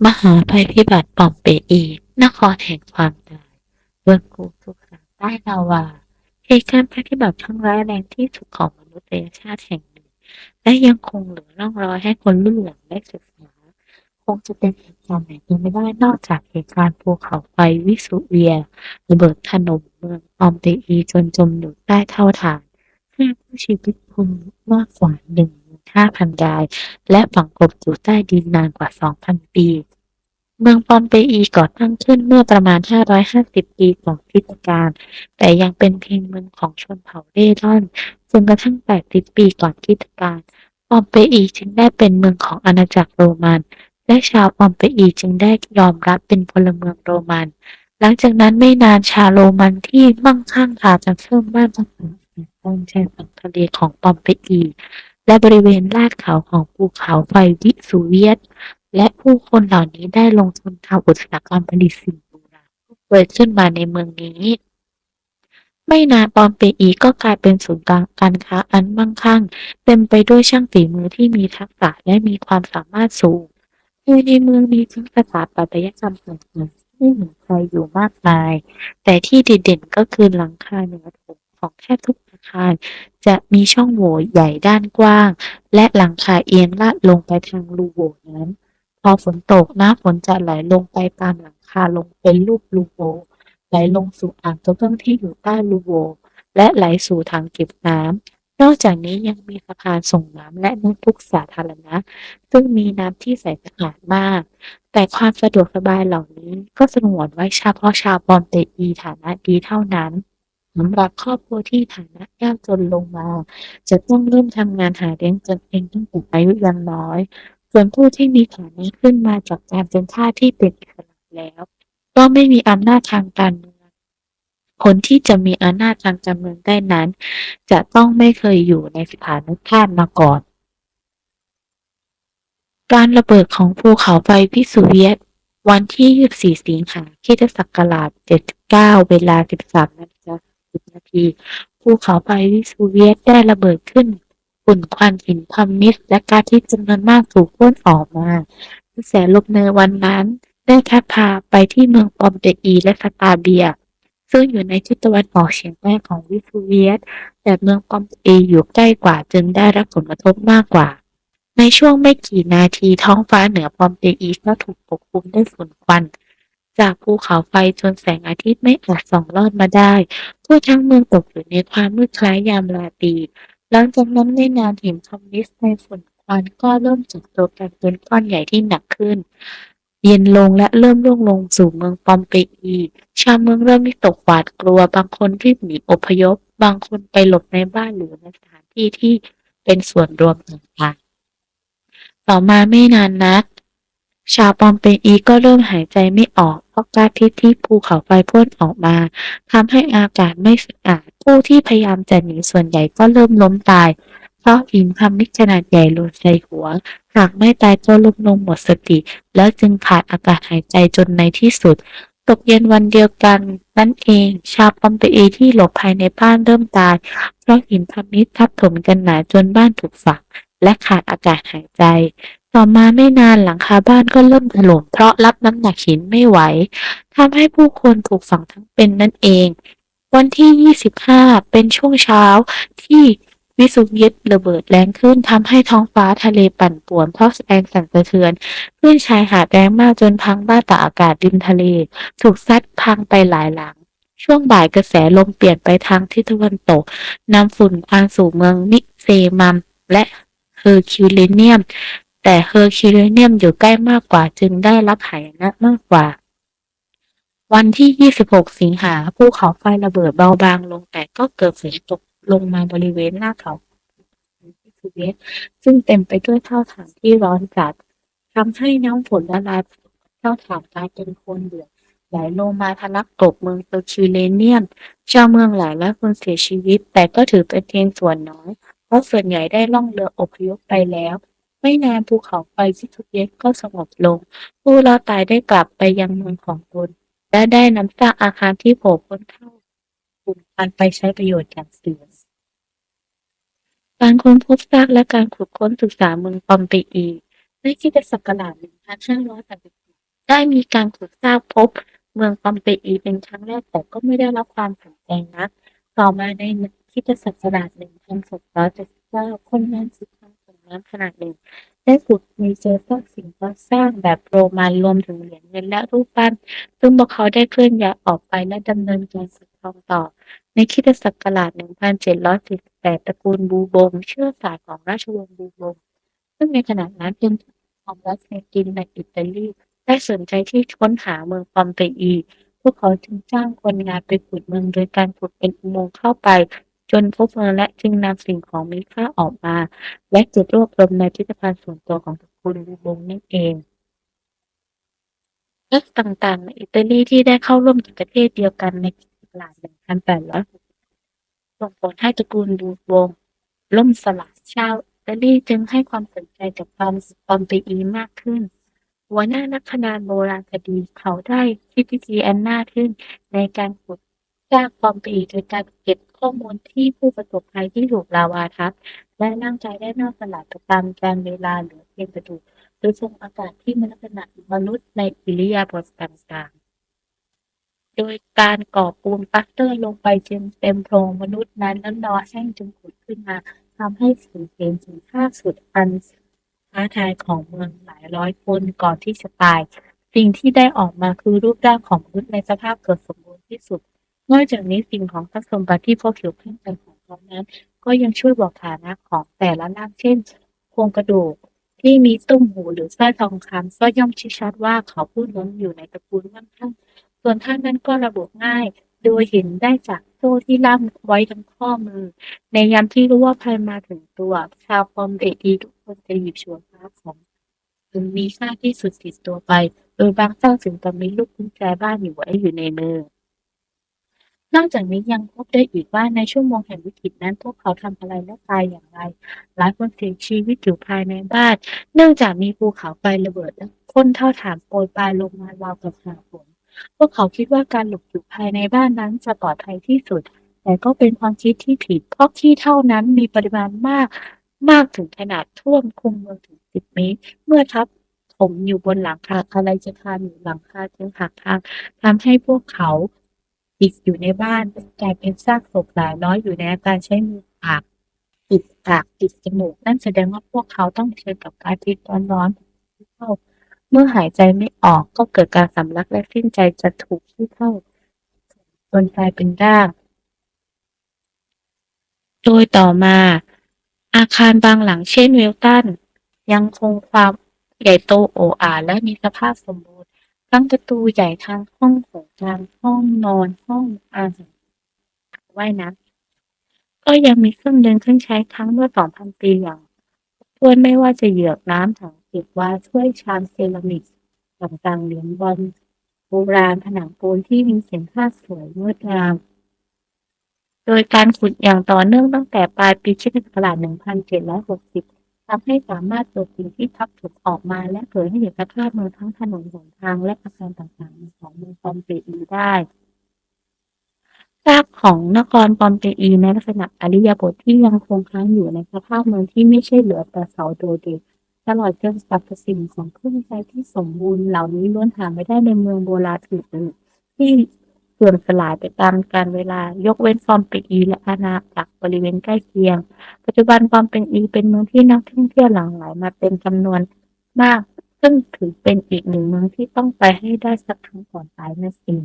มหาภัยพิบัติปอมเปอี นครแห่งความตายเบื้องกูถูกขังใต้ลาวาเหตุการณ์ภัยพิบัติครั้งร้ายแรงที่สุดของมนุษยชาติแห่งหนึ่งและยังคงเหลือร่องรอยให้คนรุ่นหลังได้ศึกษาคงจะเป็นเหตุการณ์ไหนไปไม่ได้นอกจากเหตุการณ์ภูเขาไฟวิสุเวียระเบิดถล่มเมืองปอมเปอีจนจมอยู่ใต้เท่าฐานฆ่าผู้ชีวิตคนมากกว่า15,000 ราย และฝังกลบอยู่ใต้ดินนานกว่า 2,000 ปี เมืองปอมเปอีก่อตั้งขึ้นเมื่อประมาณ 550 ปีก่อนคริสตกาลแต่ยังเป็นเพียงเมืองของชนเผ่าเร่ร่อนจนกระทั่ง 80 ปีก่อนคริสตกาลปอมเปอีจึงได้เป็นเมืองของอาณาจักรโรมันและชาวปอมเปอีจึงได้ยอมรับเป็นพลเมืองโรมัน หลังจากนั้นไม่นานชาวโรมันที่มั่งคั่งพากันเพิ่มบ้านพักอาศัยตามชายฝั่งทะเลของปอมเปอีและบริเวณลาดเขาของภูเขาไฟวิสุเวียต และผู้คนเหล่านี้ได้ลงทุนทำอุตสาหกรรมผลิตสิ่งโบราณเกิดขึ้นมาในเมืองนี้ไม่นานปอมเปอีก็กลายเป็นศูนย์กลางการค้าอันมั่งคั่งเต็มไปด้วยช่างฝีมือที่มีทักษะและมีความสามารถสูงโดยในเมืองมีทั้งสถาปัตยกรรมต่างๆที่เหมือนใครอยู่มากมายแต่ที่เด่นๆก็คือหลังคาเหนือโถงของแทบทุกอาคารจะมีช่องโหว่ใหญ่ด้านกว้างและหลังคาเอียงลาดลงไปทางรูโหว่นั้น พอฝนตกน้ำฝนจะไหลลงไปตามหลังคาลงเป็นรูปรูโบไหลลงสู่อ่างกระเบื้องที่อยู่ใต้รูโบและไหลสู่ถังเก็บน้ำนอกจากนี้ยังมีสะพานส่งน้ำและน้ำพุสาธารณะซึ่งมีน้ำที่ใสสะอาดมากแต่ความสะดวกสบายเหล่านี้ก็สงวนไว้เฉพาะชาวปอนเตอีฐานะดีเท่านั้นสำหรับครอบครัวที่ฐานะยากจนลงมาจะต้องเริ่มทำงานหาเลี้ยงตนเองตั้งแต่อายุยังน้อย ส่วนผู้ที่มีฐานะขึ้นมาจากการเป็นทาสที่เป็นอิสระแล้วก็ไม่มีอำนาจทางการเมืองคนที่จะมีอำนาจทางการเมืองได้นั้นจะต้องไม่เคยอยู่ในสถานทาสมาก่อนการระเบิดของภูเขาไฟพิสุเวียตวันที่24สิงหาคมศักราช79เวลา 13:10 นาทีภูเขาไฟวิสุเวียตได้ระเบิดขึ้นฝุ่นควันหินพามิสและก๊าซพิษจำนวนมากถูกพ่นออกมา กระแสลมในวันนั้นได้พัดพาไปที่เมืองปอมเปอีและสตาเบียซึ่งอยู่ในทิศตะวันออกเฉียงใต้ของวิสูเวียสแต่เมืองปอมเปอีอยู่ใกล้กว่าจึงได้รับผลกระทบมากกว่าในช่วงไม่กี่นาทีท้องฟ้าเหนือปอมเปอีก็ถูกปกคลุมด้วยฝุ่นควันจากภูเขาไฟจนแสงอาทิตย์ไม่อาจส่องลอดมาได้ทั่วทั้งเมืองตกอยู่ในความมืดคล้ายยามราตรีหลังจากนั้นไม่นานหินคอมมิวนิสต์ในฝุ่น ควันก็เริ่มจับตัวกันเป็นก้อนใหญ่ที่หนักขึ้นเย็นลงและเริ่มร่วงลงสู่เมืองปอมเปอีชาวเมืองเริ่มวิตกหวาดกลัวบางคนรีบหนีอพยพบางคนไปหลบในบ้านหรือในสถานที่ที่เป็นส่วนรวมต่างๆต่อมาไม่นานนักชาวปอมเปอีก็เริ่มหายใจไม่ออกเพราะก๊าซพิษที่ภูเขาไฟพ่นออกมาทำให้อากาศไม่สะอาดผู้ที่พยายามจะหนีส่วนใหญ่ก็เริ่มล้มตาย เพราะหินพามิกขนาดใหญ่หล่นใส่หัวหากไม่ตายก็ล้มลงหมดสติแล้วจึงขาดอากาศหายใจจนในที่สุดตกเย็นวันเดียวกันนั่นเองชาวปอมเปอีที่หลบภายในบ้านเริ่มตายเพราะหินพามิกทับถมกันหนาจนบ้านถูกฝังและขาดอากาศหายใจต่อมาไม่นานหลังคาบ้านก็เริ่มถล่มเพราะรับน้ำหนักหินไม่ไหวทำให้ผู้คนถูกฝังทั้งเป็นนั่นเองวันที่25เป็นช่วงเช้าที่ วิสุเวียตระเบิดแรงขึ้นทำให้ท้องฟ้าทะเลปั่นป่วนเพราะแรงสั่นสะเทือนคลื่นชายหาดแรงมากจนพังบ้านตากอากาศริมทะเลถูกซัดพังไปหลายหลังช่วงบ่ายกระแสลมเปลี่ยนไปทางทิศตะวันตกนำฝุ่นพาสู่เมืองมิเซมัมและเฮอร์คิวเลเนียมแต่เฮอร์คิวเลเนียมอยู่ใกล้มากกว่าจึงได้รับหายนะมากกว่า วันที่ 26 สิงหาภูเขาไฟระเบิดเบาบางลงแต่ก็เกิดฝนตกลงมาบริเวณหน้าเขาที่ซูเวตซึ่งเต็มไปด้วยเท่าฐานที่ร้อนจัดทำให้น้ำฝนละลายเท่าฐานกลายเป็นโคลนเดือดไหลลงมาทะลักกลบเมืองเซอร์คิวเลเนียมชาวเมืองหลายร้อยคนเสียชีวิตแต่ก็ถือเป็นเพียงส่วนน้อยเพราะส่วนใหญ่ได้ล่องเรืออพยพไปแล้วไม่นานภูเขาไฟที่ทูเวตก็สงบลงผู้รอดตายได้กลับไปยังเมืองของตน และได้นำซากอาคารที่โผล่พ้นเข้ากลุ่มกันไปใช้ประโยชน์อย่างเสื่อมการค้นพบซากและการขุดค้นศึกษาเมืองปอมเปอีในคริสตศักราช 1534 ได้มีการขุดซากพบเมืองปอมเปอีเป็นครั้งแรกแต่ก็ไม่ได้รับความสนใจนักต่อมาในคริสตศักราช1279คนงานศึกทางส่งน้ำขนาดหนึ่งได้ขุดมีเจอซากสิ่งก่อสร้างแบบโรมันรวมถึงเหรียญเงินและรูปปั้นซึ่งพวกเขาได้เคลื่อนย้ายออกไปและดำเนินการสืบทอดต่อในคริสตศักราช1748ตระกูลบูบงเชื้อสายของราชวงศ์บูบงซึ่งในขณะนั้นเป็นของรัฐเนกินในอิตาลี ได้สนใจที่ค้นหาเมืองปอมเปอีพวกเขาจึงจ้างคนงานไปขุดเมืองโดยการขุดเป็นอุโมงค์เข้าไปจนพบเมืองและจึงนำสิ่งของมีค่าออกมาและเก็บรวบรวมในพิพิธภัณฑ์ส่วนตัวของตระกูลบูบงนั่นเองรัฐต่างๆในอิตาลีที่ได้เข้าร่วมกิจกรรมเดียวกันในปี1800ส่งผลให้ตระกูลบูบงล่มสลายชาวอิตาลีจึงให้ความสนใจกับปอมเปอีมากขึ้น หัวหน้านักพนาโบราณคดีเขาได้คิดวิธีอันน่าทึ่งในการขุดซากปอมปีโดยการเก็บข้อมูลที่ผู้ประสบภัยที่ถูกลาวาทับและร่างกายได้เน่าสลายไปตามกาลเวลาเหลือเพียงกระดูกโดยทรงอากาศที่มีลักษณะมนุษย์ในอิริยาบถต่างๆ โดยการก่อปูนปลาสเตอร์ลงไปจนเต็มโพรงมนุษย์นั้นแล้วรอแห้งจนผุดขึ้นมาทำให้เห็นถึงภาพสุดอันท้าทายของเมืองหลายร้อยคนก่อนที่จะตายสิ่งที่ได้ออกมาคือรูปร่างของมนุษย์ในสภาพเกือบสมบูรณ์ที่สุดนอกจากนี้สิ่งของทรัพย์สมบัติที่พบเกี่ยวข้องกันของเขานั้นก็ยังช่วยบอกฐานะของแต่ละร่างเช่นโครงกระดูกที่มีตุ้มหูหรือสร้อยทองคำก็ย่อมชี้ชัดว่าเขาผู้นั้นอยู่ในตระกูลมั่งคั่ง ส่วนท่านั้นก็ระบุง่ายโดยเห็นได้จากโซ่ที่ล่ามไว้ทั้งข้อมือในยามที่รู้ว่าภัยมาถึงตัวชาวปอมเดอีทุกคนจะหยิบฉวยคว้าของถึงมีค่าที่สุดติดตัวไปโดยบางเจ้าถึงกับมีลูกกุญแจบ้านอยู่ไว้อยู่ในมือ นอกจากนี้ยังพบได้อีกว่าในชั่วโมงแห่งวิกฤตนั้นพวกเขาทำอะไรและตายอย่างไรหลายคนเสียชีวิตอยู่ภายในบ้านเนื่องจากมีภูเขาไฟระเบิดและพ่นเท่าฐานโปรยปลายลงมาราวกับหาฝนพวกเขาคิดว่าการหลบอยู่ภายในบ้านนั้นจะปลอดภัยที่สุดแต่ก็เป็นความคิดที่ผิดเพราะที่เท่านั้นมีปริมาณมากถึงขนาดท่วมคลุมเมืองถึง10 เมตรเมื่อทับถมอยู่บนหลังคาอะไรจะคานอยู่หลังคาจึงหักทาง ทำให้พวกเขาติดอยู่ในบ้านกลายเป็นซากศพหลายร้อยอยู่ในอาการใช้มือปากปิดปากปิดจมูกนั่นแสดงว่าพวกเขาต้องเผชิญกับการพิษร้อนๆที่เข้าเมื่อหายใจไม่ออกก็เกิดการสำลักและสิ้นใจจะถูกที่เข้าจนกลายเป็นร่างโดยต่อมาอาคารบางหลังเช่นเวลตันยังคงความใหญ่โตโอ้อาและมีสภาพสมบูรณ์ทั้งประตูใหญ่ทางห้องโถงกลางห้องนอนห้องอาหาร ว่ายน้ำก็ยังมีเครื่องเดินเครื่องใช้ทั้งเมื่อ 2,000 ปีอย่างถ้วนไม่ว่าจะเหยือกน้ำถังเก็บวาล์วถ้วยชามเซรามิกต่างๆเหรียญบอลโบราณผนังปูนที่มีเขียนภาพสวยงดงามโดยการขุดอย่างต่อเนื่องตั้งแต่ปลายปีค.ศ. 1760ทำให้สามารถเปิดสิ่งที่ทับถมออกมาและเผยให้เห็นสภาพเมืองทั้งถนนหนทางและอาคารต่างๆของเมืองปอมเปอีได้ ซากของนครปอมเปอีในลักษณะอิริยาบถที่ยังคงค้างอยู่ในสภาพเมืองที่ไม่ใช่เหลือแต่เสาโดดเด่นตลอดจนสรรพสิ่งของเครื่องใช้ที่สมบูรณ์เหล่านี้ล้วนหาไม่ได้ในเมืองโบราณอื่นๆที่เสื่อมสลายไปตามกาลเวลายกเว้นปอมเปอีและอาณาจักรบริเวณใกล้เคียงปัจจุบันปอมเปอีเป็นเมืองที่นักท่องเที่ยวหลั่งไหลมาเป็นจำนวนมากซึ่งถือเป็นอีกหนึ่งเมืองที่ต้องไปให้ได้สักครั้งก่อนตายนั่นเอง